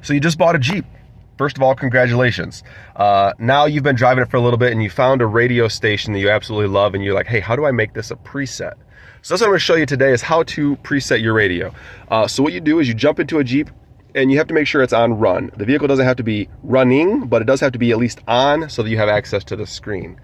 So you just bought a Jeep. First of all, congratulations. Now you've been driving it for a little bit and you found a radio station that you absolutely love and you're like, hey, how do I make this a preset? So that's what I'm gonna show you today, is how to preset your radio. So what you do is you jump into a Jeep and you have to make sure it's on run. The vehicle doesn't have to be running, but it does have to be at least on so that you have access to the screen.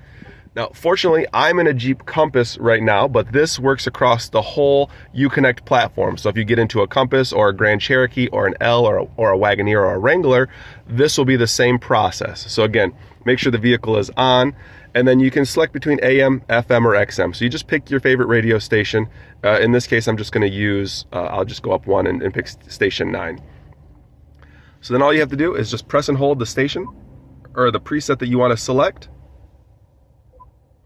Now, fortunately, I'm in a Jeep Compass right now, but this works across the whole Uconnect platform. So if you get into a Compass or a Grand Cherokee or an L or a Wagoneer or a Wrangler, this will be the same process. So again, make sure the vehicle is on, and then you can select between AM, FM, or XM. So you just pick your favorite radio station. In this case, I'm just gonna use, I'll just go up one and pick station 9. So then all you have to do is just press and hold the station or the preset that you wanna select.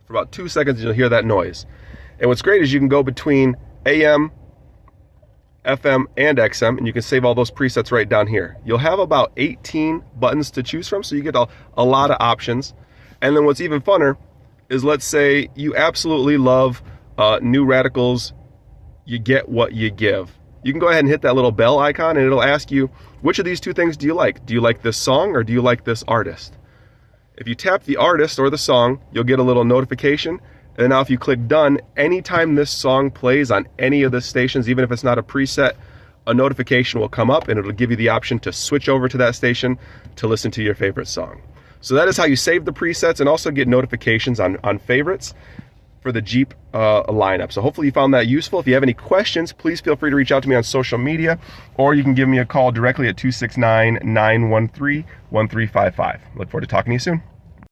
For about 2 seconds, you'll hear that noise. And what's great is you can go between AM, FM, and XM, and you can save all those presets right down here. You'll have about 18 buttons to choose from, so you get a lot of options. And then what's even funner is, let's say you absolutely love New Radicals, You Get What You Give. You can go ahead and hit that little bell icon, and it'll ask you, which of these two things do you like? Do you like this song, or do you like this artist? If you tap the artist or the song, you'll get a little notification. And now if you click done, anytime this song plays on any of the stations, even if it's not a preset, a notification will come up and it'll give you the option to switch over to that station to listen to your favorite song. So that is how you save the presets and also get notifications on favorites for the Jeep lineup. So hopefully you found that useful. If you have any questions, please feel free to reach out to me on social media, or you can give me a call directly at 269-913-1355. Look forward to talking to you soon.